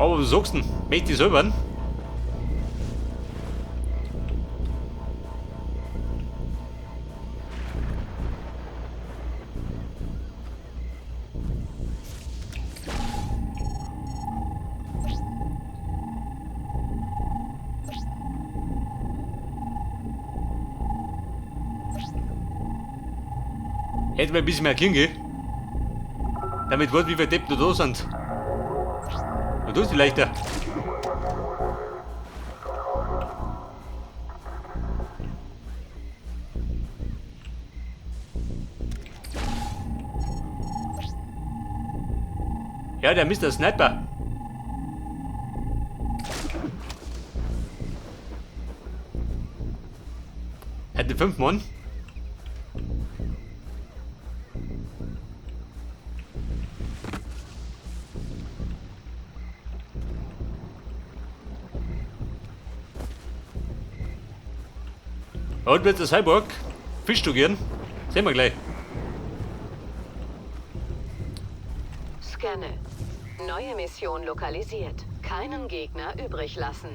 Aber was sagst du denn? Möchtest du selber? Hätten wir ein bisschen mehr Klinge. Damit wird wie wir Deppen da sind. Und du ist die leichter. Ja, der Mr. Sniper. Hat den 5 Mann. Und wird der Cyborg Fisch gern? Sehen wir gleich. Scanne. Neue Mission lokalisiert. Keinen Gegner übrig lassen.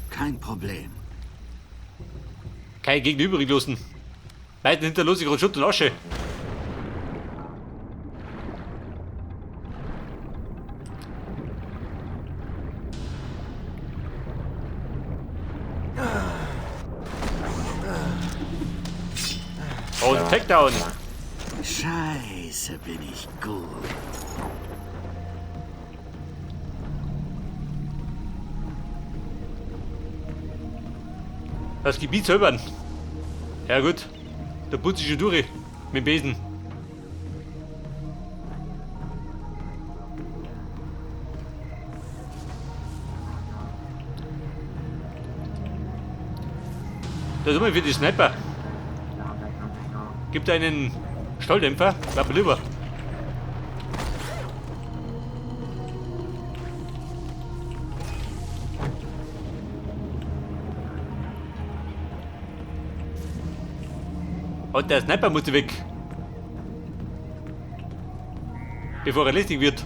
Kein Problem. Kein Gegner übrig lassen. Weiter hinterlasse ich gerade Schutt und Asche. Und Takedown. Scheiße, bin ich gut. Das Gebiet selber. Ja gut, da putze ich schon durch mit dem Besen. Da tun wir für die Sniper. Gibt einen Stolldämpfer, war lieber. Und der Sniper musste weg. Bevor er lästig wird.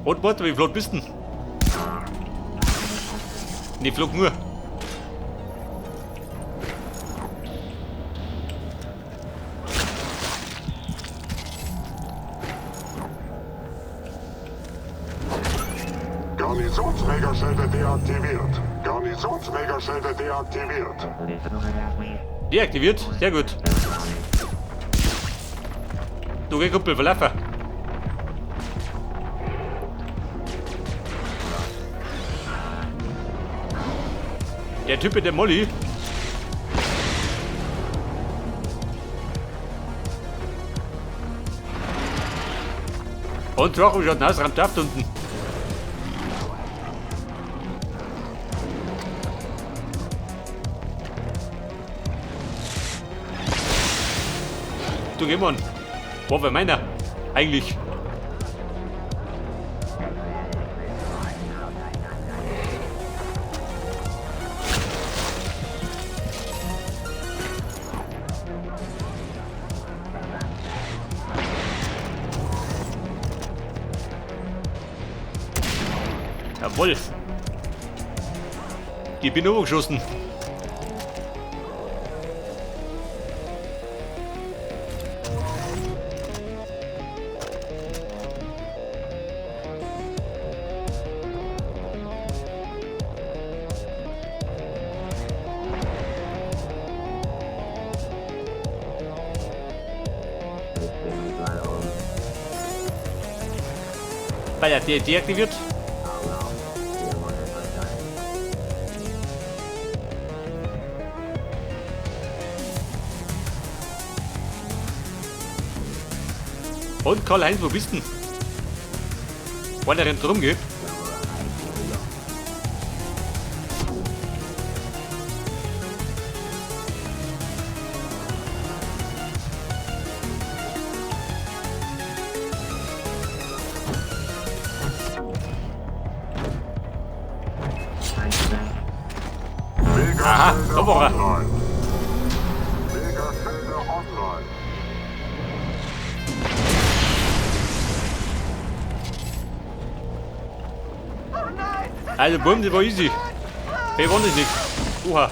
Und warte, wie flott bist du denn? Nee, flog nur. Garnisonsträgerschilde deaktiviert. Garnisonsträgerschilde deaktiviert. Deaktiviert? Sehr gut. Du geh Kumpel, verlaufen. Der Typ mit der Molly. Und Drachen schaut aus, rammt ab unten. Du geh mal. Wo war meiner? Eigentlich. Jawohl. Ich bin übergeschossen. Weil er deaktiviert. Und Karl-Heinz, wo bist du denn? Wollt ihr denn drum gehen? Aha, Megaschilder da war er. online. Megaschilder online. Also, Bumm, das war easy. Hey, war nicht nix. Oha.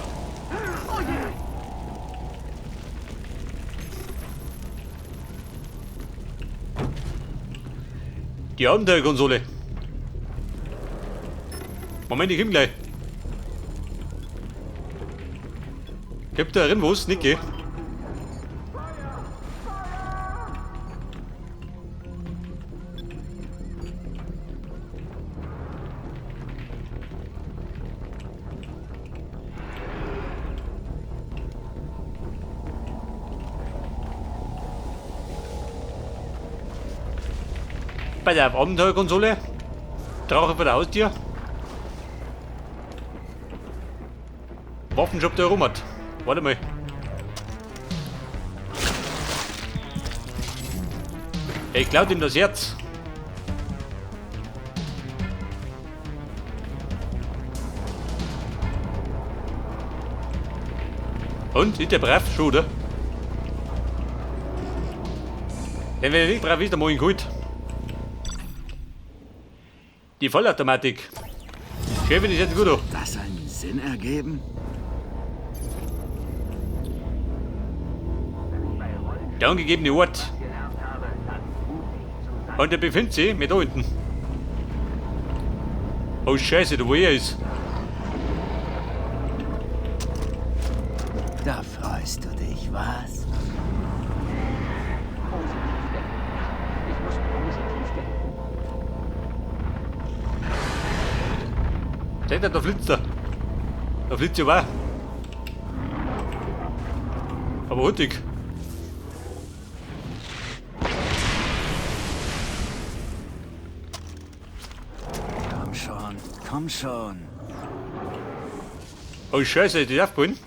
Die Abenteuerkonsole. Moment, ich komm gleich. Gibt da drin was? Nicht, gell? Bei der Abenteuerkonsole. Drache für der Haustier. Waffenshop, der rum hat. Warte mal. Ich klaut ihm das Herz. Und? Ist der brav schon, oder? Denn wenn er nicht brav ist, dann mach ich ihn gut. Die Vollautomatik. Chefin ist jetzt gut. Auch. Das einen Sinn ergeben? Der angegebene Ort. Und der befindet sich mit da unten. Oh Scheiße, da wo er ist. Da freust du dich, was? Seht ihr, da flitzt er. Da flitzt ja auch. Aber huttig. Komm schon, komm schon. Oh Scheiße, ist das aufgehoben?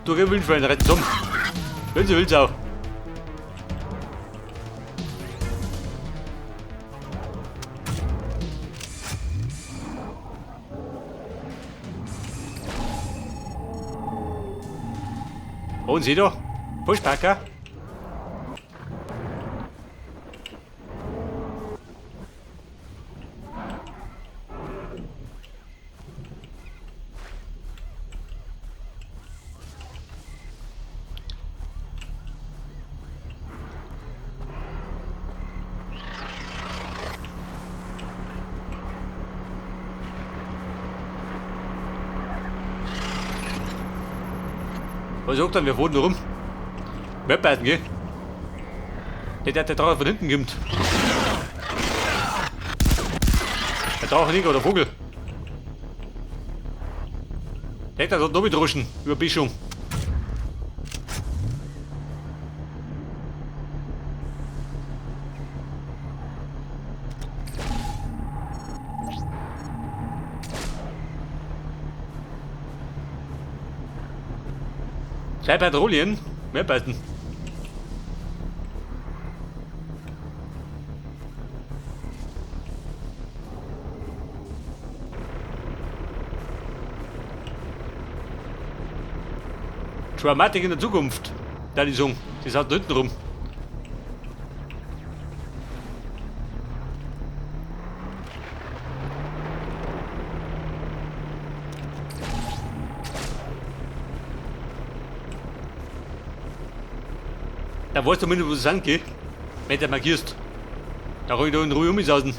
Du geh Wildschwein retten, komm. Wenn sie willst auch. Und sieh doch. Pushpacker. Was sagt dann? Wir fahren da rum. Webbeißen, gell? Der Drache von hinten kommt. Der Drache nicht oder Vogel. Der hat dort noch mitruschen. Überbischung. Zwei Patrouillen. Webbeißen. Dramatik in der Zukunft. Da die Song. Die sagt da hinten rum. Da weißt du zumindest, wo es angeht. Wenn du markierst. Da kann ich da in Ruhe umsausen.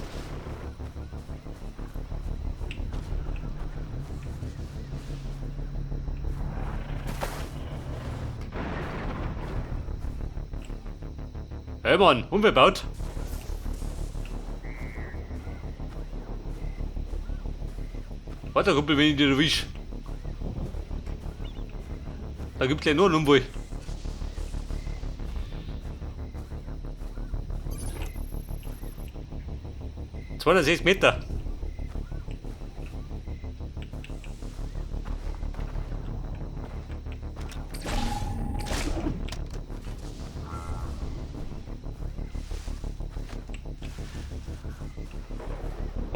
Hey Mann, unverbaut. Warte, Kumpel, wenn ich dir erwisch. Da gibt's gleich nur einen Unfall. Das waren 6 Meter.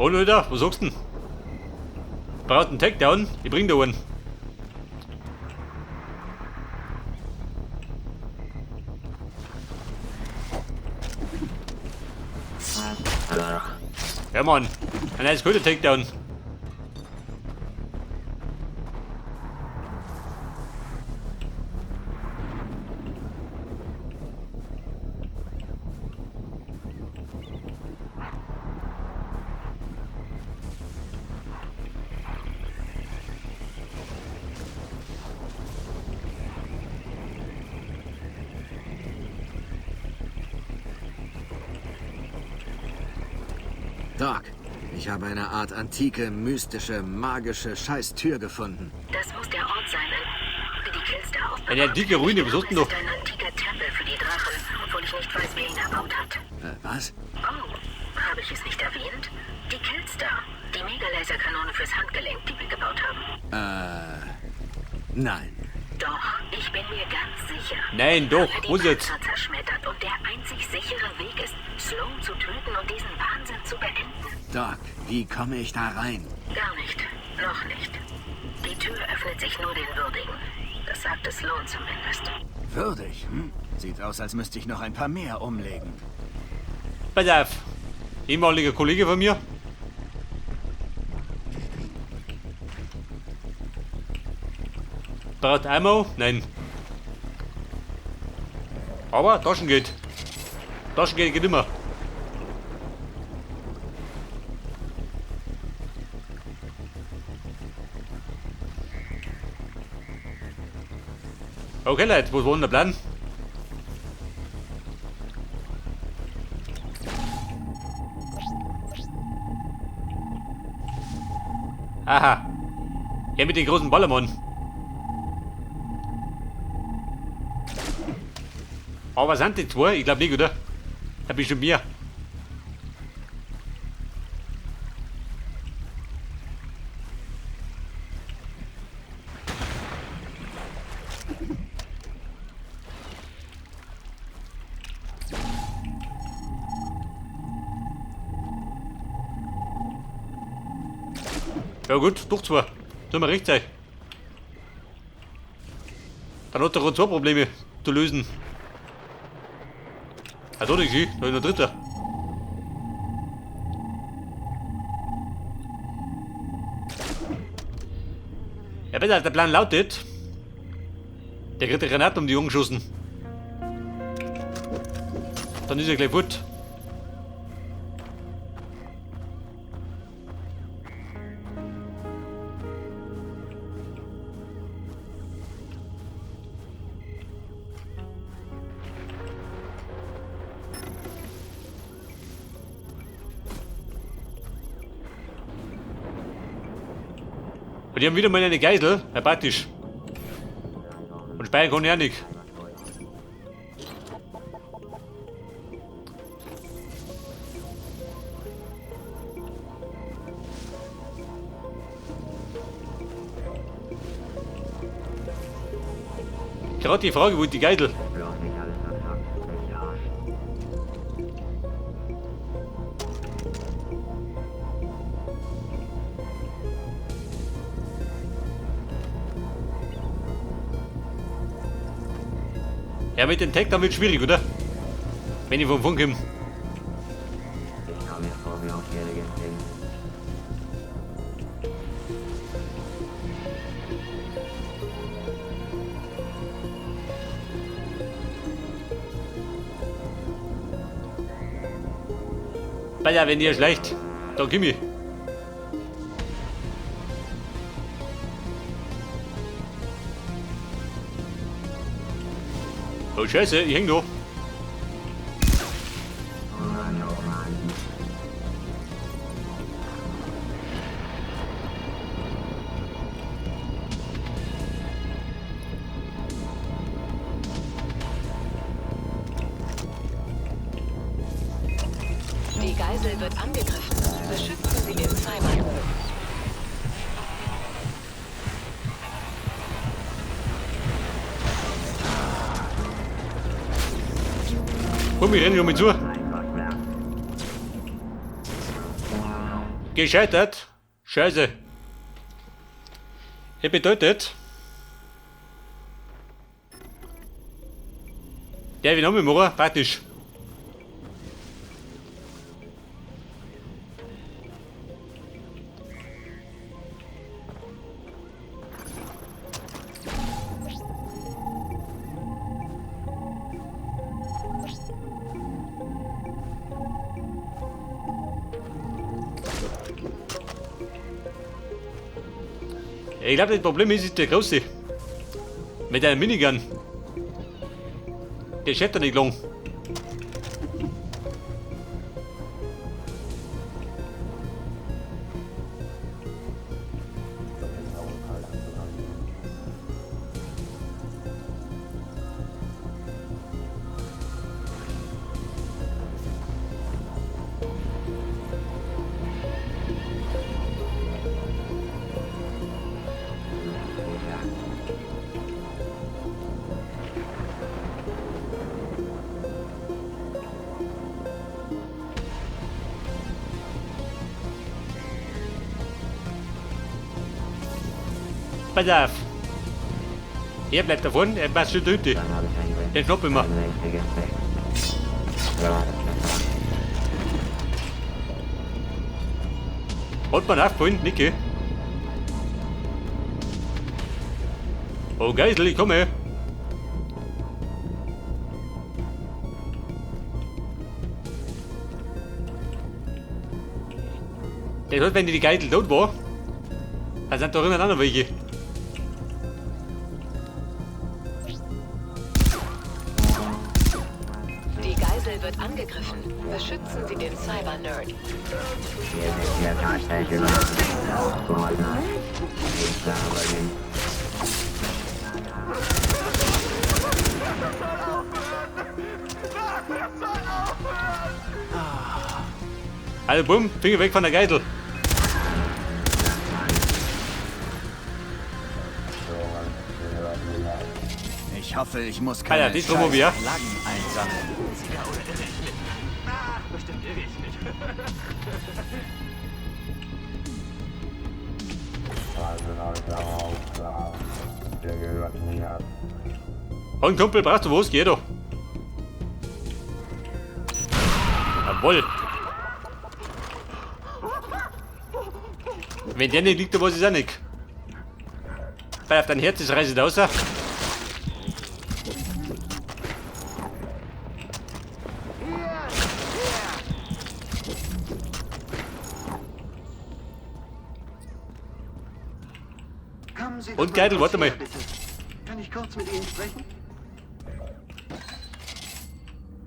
Oh Leute, was sagst du denn? Braucht einen Takedown? Ich bring da einen. Ja Mann, ein nice guter Takedown. Doc, ich habe eine Art antike, mystische, magische Scheißtür gefunden. Das muss der Ort sein, die Kills da aufbauen. Eine antike Ruine, was ist denn Das noch? ist ein antiker Tempel für die Drachen, obwohl ich nicht weiß, wer ihn erbaut hat. Was? Oh, habe ich es nicht erwähnt? Die Kills da, die Megalaserkanone fürs Handgelenk, die wir gebaut haben. Nein. Doch, ich bin mir ganz sicher. Nein, doch, Haben wir muss die jetzt. Panzer zerschmettert und der einzig sichere Weg ist, Sloan zu töten und diesen Wahnsinn zu beenden. Doc, wie komme ich da rein? Gar nicht. Noch nicht. Die Tür öffnet sich nur den Würdigen. Das sagte Sloan zumindest. Würdig, hm? Sieht aus, als müsste ich noch ein paar mehr umlegen. Pass auf. Ehemaliger Kollege von mir. Braucht Ammo? Nein. Aber Taschengeld. Taschengeld geht immer. Okay Leute, was war denn der Plan? Aha. Hier mit den großen Ballermann. Aber sind die zwei? Ich glaube nicht, oder? Da bist schon mehr. Ja gut, durch zwei. Sollen wir recht sein. Dann hat er auch zwei Probleme zu lösen. Also nicht sie, da ist der dritte. Ja, besser als der Plan lautet. Der kriegt die Granaten um die Jungen geschossen. Dann ist er gleich fort. Und die haben wieder mal eine Geisel, praktisch. Und speichern kann ich auch nicht. Gerade die Frage, wo ist die Geisel? Ja, mit dem Tag dann wird schwierig, oder? Wenn ich vom Funk komme. Weil ja, wenn ihr schlecht, dann komm ich. Oh Scheiße, ich häng noch. Die Geisel wird angegriffen. Beschützen Sie den Cyber. Komm, ich renne schon mit zu. Gescheitert. Scheiße. Das bedeutet... Der will noch mal machen, praktisch. Ich glaube, das Problem ist der Große. Mit einem Minigun. Der schafft er nicht lang. Pass auf. Er bleibt davon, er passt schon töten. Den Knopf immer. Hat man aufgeholt, Nicke? Oh Geisel, ich komme. Das heißt, wenn die Geisel tot war, dann sind da drinnen auch noch welche. Die Geisel wird angegriffen. Beschützen Sie den Cyber-Nerd. Also bumm, Finger weg von der Geisel. Ich hoffe, ich muss Alter, keine die Promo wir. Flaggen einsammeln. Und Kumpel, brauchst du was? Geh doch. Jawohl. Wenn der nicht liegt, dann weiß ich auch nicht. Weil auf dein Herz ist reißt raus. Und Geidel, warte mal. Kann ich kurz mit Ihnen sprechen?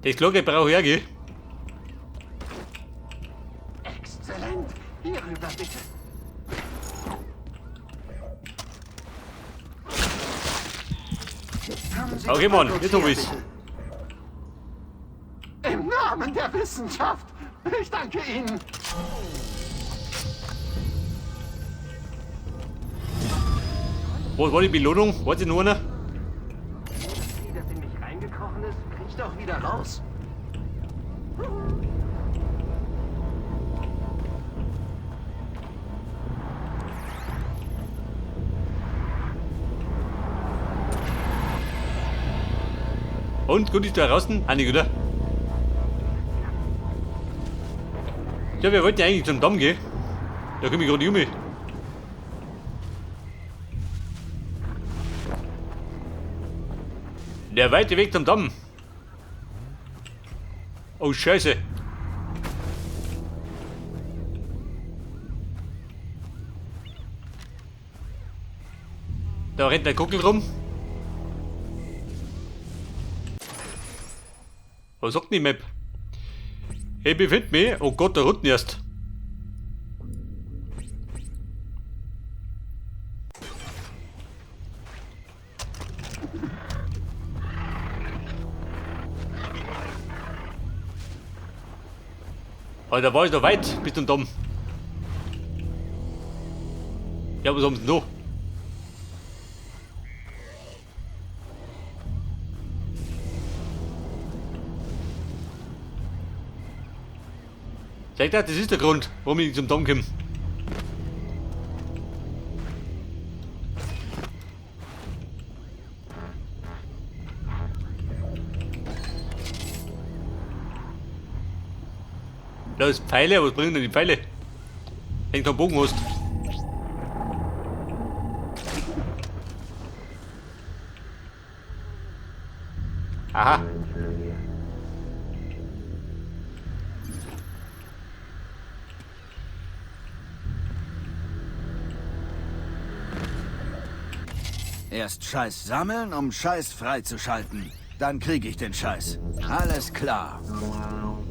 Das Glocke brauche ich auch, gell? Exzellent. Hierüber bitte. Kommen Sie Okay, doch mal Mann, kurz jetzt hab her, ich's. bitte. Im Namen der Wissenschaft. Ich danke Ihnen. Was war die Belohnung? Warte nur einer. Sie, das in mich reingekrochen ist, kriegt doch wieder raus. Und, gut ist da draußen? Ah, nicht, oder? Ja, wir wollten ja eigentlich zum Damm gehen. Da komme ich gerade um. Der weite Weg zum Damm. Oh, Scheiße. Da rennt der Kuckel rum. Was sagt die Map? Ich befinde mich... Oh Gott, da unten erst. Aber da war ich noch weit bis zum Damm. Ja, was haben sie noch? Sagt er, das ist der Grund, warum ich zum Damm komme. Da ist Pfeile, was bringen denn die Pfeile? Wenn du einen Bogen hast. Aha. Erst Scheiß sammeln, um Scheiß freizuschalten. Dann krieg ich den Scheiß. Alles klar.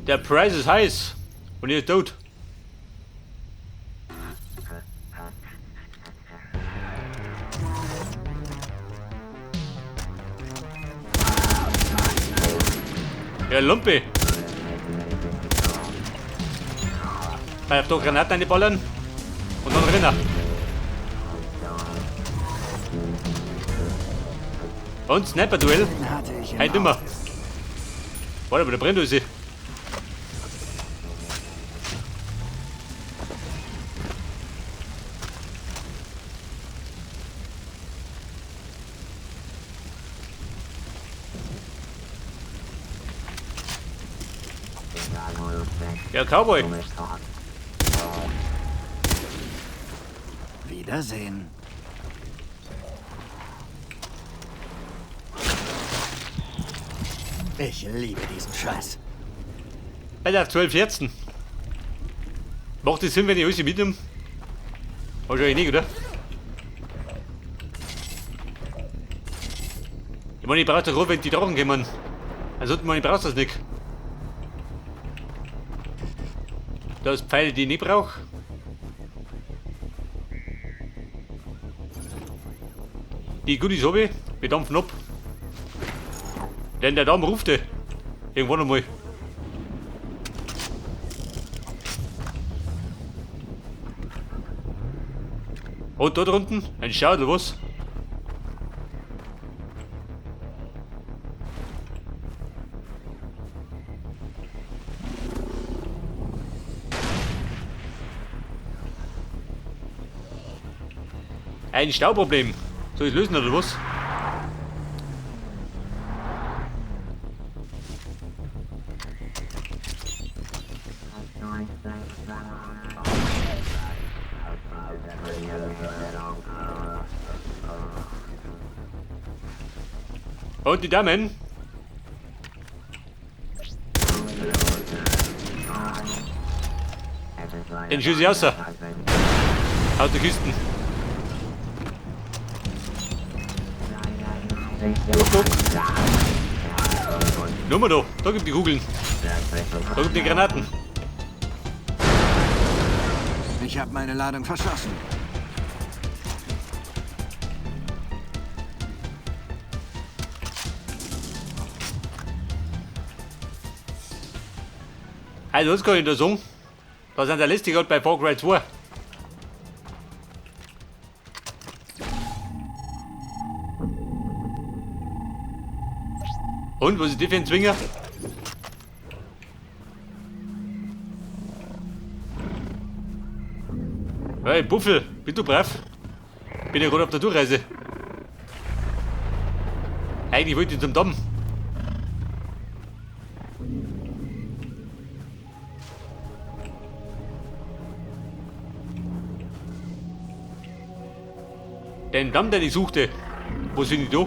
Der Preis ist heiß. Und ihr ist tot. Ja, Lumpe. Ich hab doch Granaten reinballern. Und dann rennen. Und Sniper-Duell. Halt immer. Warte, aber der brennt uns. Ja, Cowboy. Wiedersehen. Ich liebe diesen Scheiß. Alter, 12 Herzen. Macht das Sinn, wenn ich alles mitnehme? Wahrscheinlich nicht, oder? Ich meine, ich brauche doch wenn die Drachen kommen. Ansonsten, ich brauche das nicht. Da ist Pfeile, die ich nicht brauche. Die Goodies habe ich. Wir dampfen ab. Denn der Damm ruft. Irgendwann einmal. Und da drunten ein Schau oder was? Ein Stauproblem. Soll ich lösen oder was? Und die Damen. Den schieße ich raus. Haut die Kisten. Nur mal da gibt die Kugeln. Da gibt die Granaten. Ich habe meine Ladung verschossen. Also, was kann ich da sagen? Da sind der letzte gerade bei Far Cry 2. Und, was ist die für ein Zwinger? Hey, Buffel, bist du brav? Bin ja gerade auf der Durchreise. Eigentlich wollte ich zum Damm. Den Damm, den ich suchte. Wo sind die da?